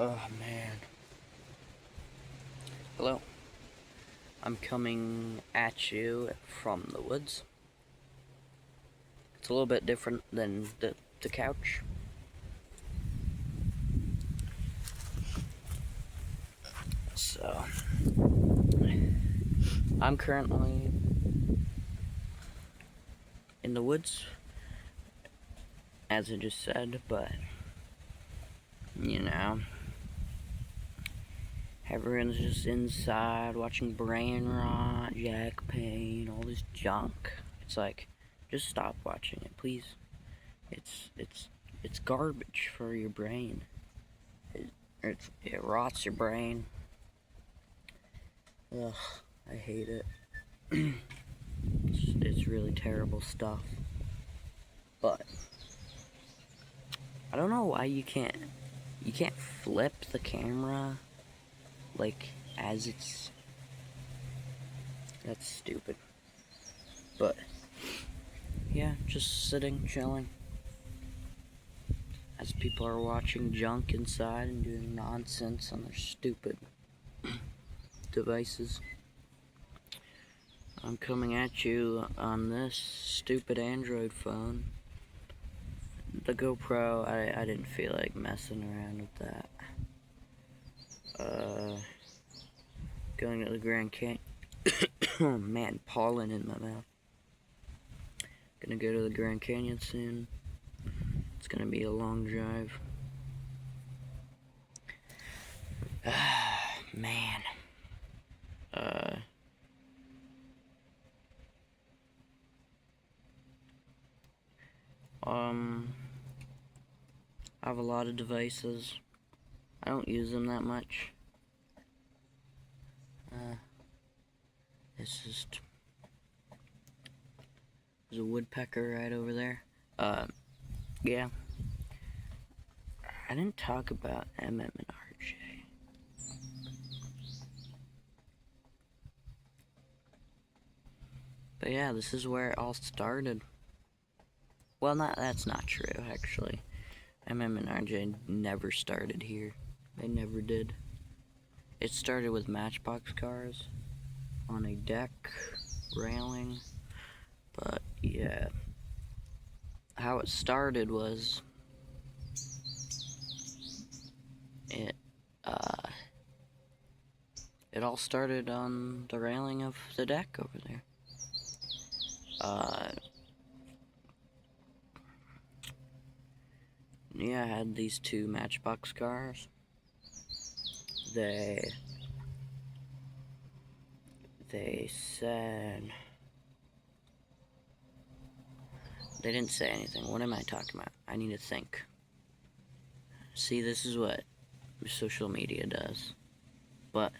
Oh man. Hello. I'm coming at you from the woods. It's a little bit different than the couch. So, I'm currently in the woods, as I just said, but, you know, everyone's just inside watching brain rot, Jack Payne, all this junk. It's like, just stop watching it, please. It's garbage for your brain. It rots your brain. Ugh, I hate it. It's really terrible stuff. But I don't know why you can't flip the camera like as it's. That's stupid. But yeah, just sitting, chilling. As people are watching junk inside and doing nonsense on their stupid devices. I'm coming at you on this stupid Android phone. The GoPro, I didn't feel like messing around with that. Going to the Grand Canyon. Oh man, pollen in my mouth. Gonna go to the Grand Canyon soon. It's gonna be a long drive. Man. I have a lot of devices. I don't use them that much. It's just there's a woodpecker right over there. Yeah. I didn't talk about MM and RJ. But yeah, this is where it all started. Well, that's not true, actually. MM and RJ never started here. They never did. It started with Matchbox cars on a deck, railing. But yeah, how it started was it all started on the railing of the deck over there. Yeah, I had these two Matchbox cars. They said they didn't say anything. What am I talking about? I need to think. See, this is what social media does. But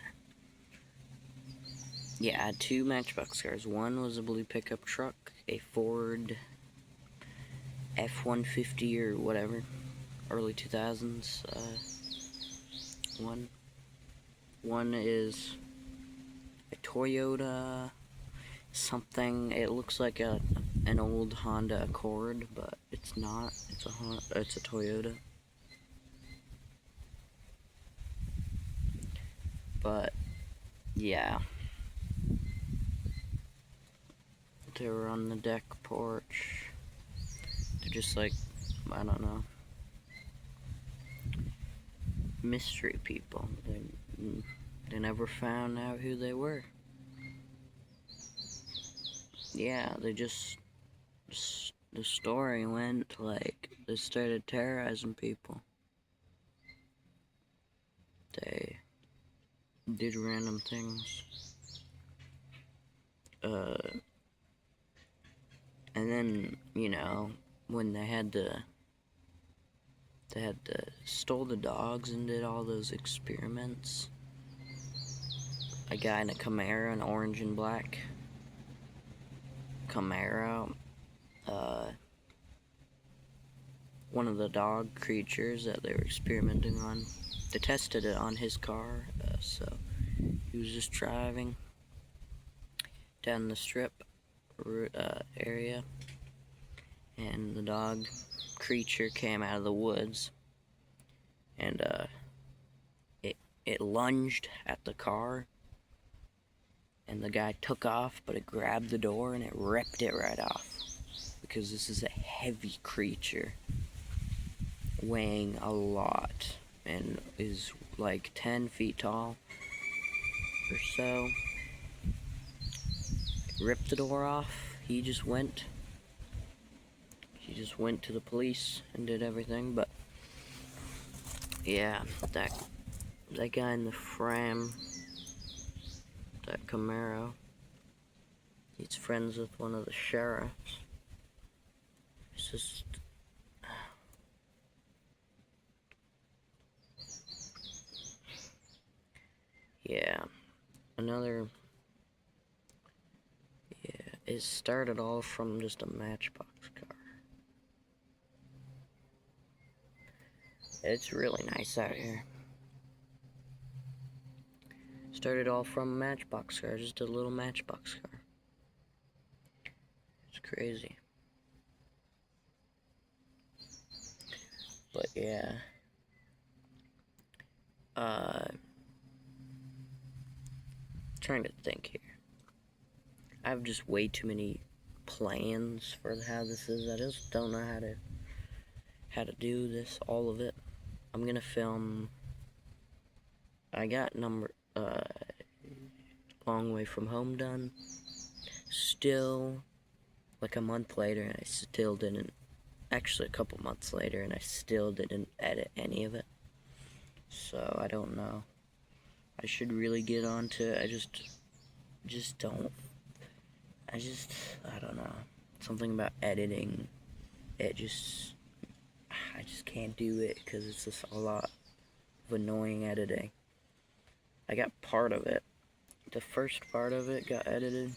yeah, I had two Matchbox cars. One was a blue pickup truck, a Ford F-150 or whatever, early 2000s. One is a Toyota something. It looks like an old Honda Accord, but it's not. It's a Toyota. But yeah, they were on the deck porch. They're just like, I don't know, mystery people. They never found out who they were. Yeah, the story went like they started terrorizing people. They did random things. And then, you know, when they had to stole the dogs and did all those experiments. A guy in a Camaro, an orange and black Camaro, one of the dog creatures that they were experimenting on, they tested it on his car, so he was just driving down the strip area, and the dog creature came out of the woods and lunged at the car, and the guy took off, but it grabbed the door and it ripped it right off. Because this is a heavy creature, weighing a lot, and is like 10 feet tall or so. It ripped the door off. He just went to the police and did everything, but yeah, that guy in the frame, that Camaro, he's friends with one of the sheriffs. It's just, yeah, it started all from just a Matchbox car. It's really nice out here. Started all from a Matchbox car, just a little Matchbox car. It's crazy. But yeah. Trying to think here. I have just way too many plans for how this is. I just don't know how to do this, all of it. I'm gonna film. I got Long Way From Home done. Still, like a month later, and I still didn't. Actually, a couple months later, and I still didn't edit any of it. So I don't know. I should really get on to it. I don't. I don't know. Something about editing. I just can't do it because it's just a lot of annoying editing. I got part of it. The first part of it got edited.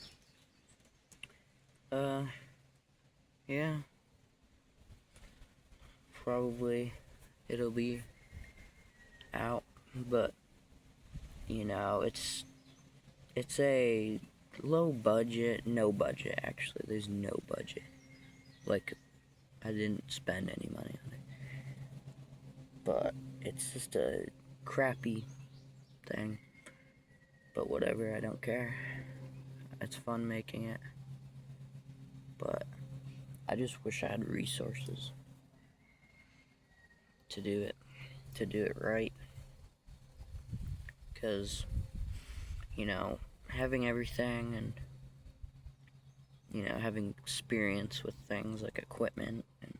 Yeah. Probably it'll be out, but you know, it's a low budget, no budget actually. There's no budget. Like, I didn't spend any money on it. But it's just a crappy thing. But whatever, I don't care. It's fun making it. But I just wish I had resources to do it right. Because, you know, having everything and, you know, having experience with things like equipment and,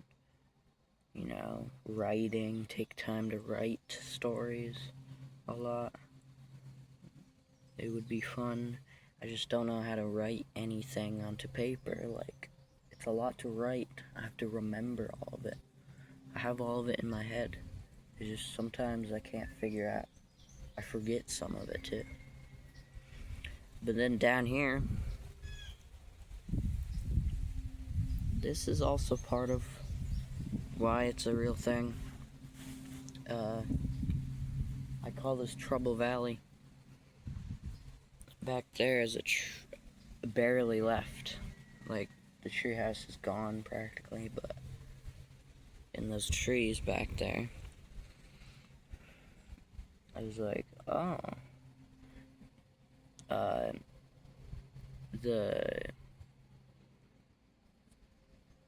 you know, writing, take time to write stories a lot. It would be fun. I just don't know how to write anything onto paper. Like, it's a lot to write. I have to remember all of it. I have all of it in my head. It's just sometimes I can't figure out. I forget some of it too. But then down here, this is also part of why it's a real thing. I call this Trouble Valley. Back there is barely left. Like, the treehouse is gone practically, but in those trees back there, I was like, oh,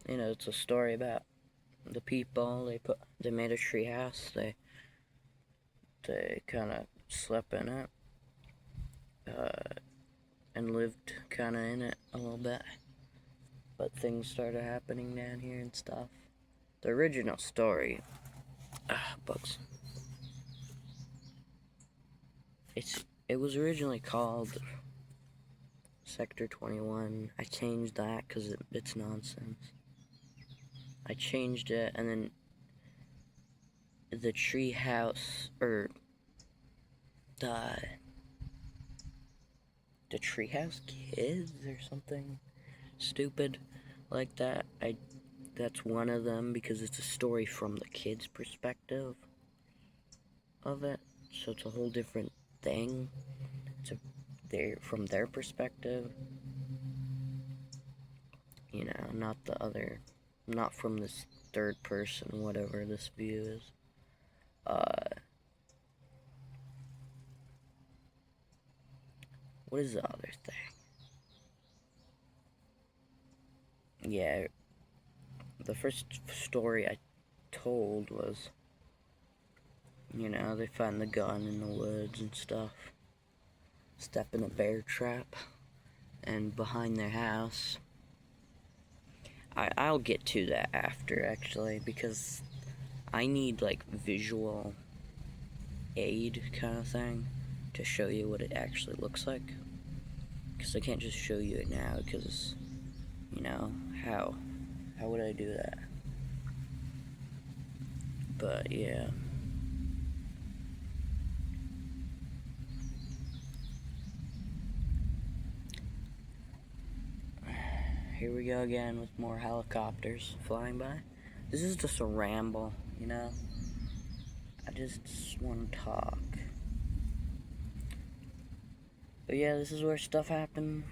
you know, it's a story about the people. They made a treehouse. They kind of slept in it, and lived kind of in it a little bit. But things started happening down here and stuff. The original story, bugs. It was originally called Sector 21. I changed that because it's nonsense. I changed it, and then the tree house, or the Treehouse Kids or something stupid like that. That's one of them because it's a story from the kids' perspective of it. So it's a whole different thing. From their perspective. You know, not from this third person, whatever this view is. what is the other thing? Yeah, the first story I told was, you know, they find the gun in the woods and stuff. Step in a bear trap. And behind their house. I'll get to that after, actually, because I need, like, visual aid kind of thing to show you what it actually looks like. Because I can't just show you it now, because, you know, how would I do that? But, yeah. Here we go again with more helicopters flying by. This is just a ramble, you know? I just want to talk. But yeah, this is where stuff happened.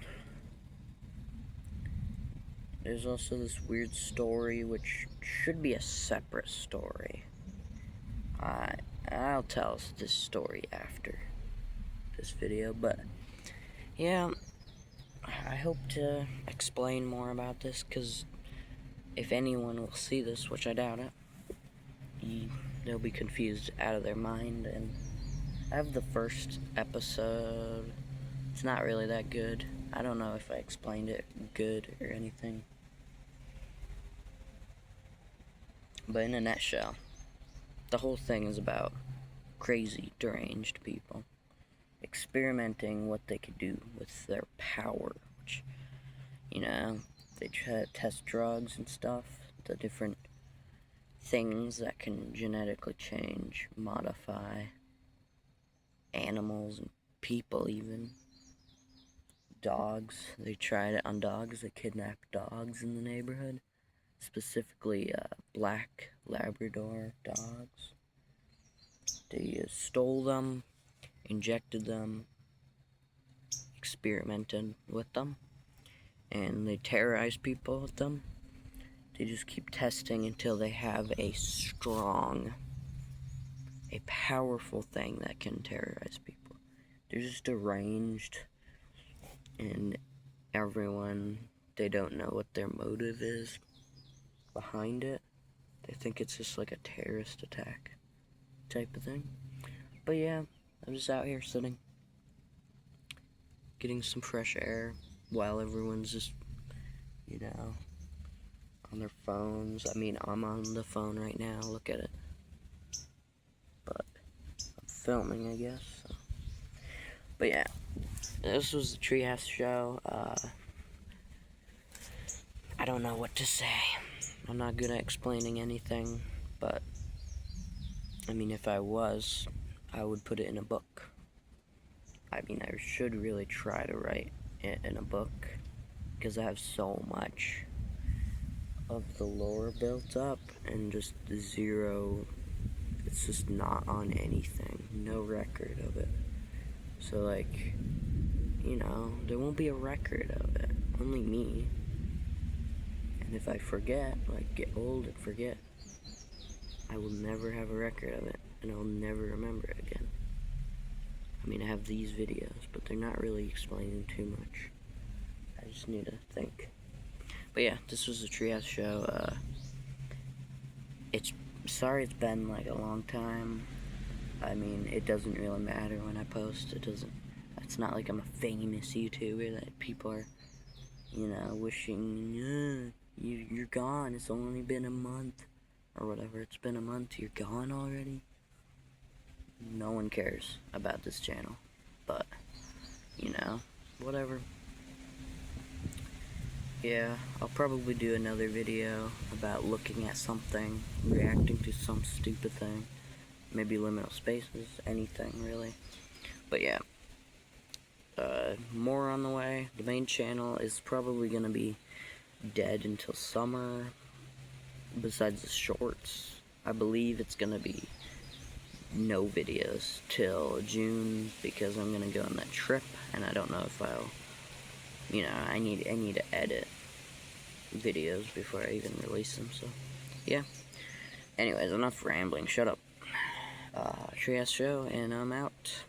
There's also this weird story, which should be a separate story. I'll tell this story after this video, but yeah, I hope to explain more about this, because if anyone will see this, which I doubt it, they'll be confused out of their mind. And I have the first episode. It's not really that good. I don't know if I explained it good or anything. But in a nutshell, the whole thing is about crazy, deranged people experimenting what they could do with their power, which, you know, they try to test drugs and stuff, the different things that can genetically change, modify animals and people even. Dogs, they tried it on dogs. They kidnapped dogs in the neighborhood, specifically black Labrador dogs. They stole them, injected them, experimented with them, and they terrorize people with them. They just keep testing until they have a strong, a powerful thing that can terrorize people. They're just deranged, and everyone, they don't know what their motive is behind it. They think it's just like a terrorist attack type of thing. But yeah, I'm just out here sitting, getting some fresh air while everyone's just, you know, on their phones. I mean, I'm on the phone right now, look at it. But I'm filming, I guess. So. But yeah, this was the Treehouse Show. I don't know what to say. I'm not good at explaining anything, but I mean, if I was, I would put it in a book. I mean, I should really try to write it in a book, because I have so much of the lore built up and just zero, it's just not on anything, no record of it. So, like, you know, there won't be a record of it, only me. And if I forget, like, get old and forget, I will never have a record of it, and I'll never remember it again. I mean, I have these videos, but they're not really explaining too much. I just need to think. But yeah, this was the Treehouse Show. Sorry it's been like a long time. I mean, it doesn't really matter when I post. It's not like I'm a famous YouTuber that people are, you know, wishing, you're gone. It's only been a month. Or whatever, it's been a month, you're gone already? No one cares about this channel. But, you know, whatever. Yeah, I'll probably do another video about looking at something, reacting to some stupid thing. Maybe liminal spaces, anything really. But yeah, more on the way. The main channel is probably gonna be dead until summer. Besides the shorts, I believe it's gonna be no videos till June, because I'm gonna go on that trip, and I don't know if I'll, you know, I need to edit videos before I even release them. So yeah, anyways, enough rambling, shut up. Treehouse Show, and I'm out.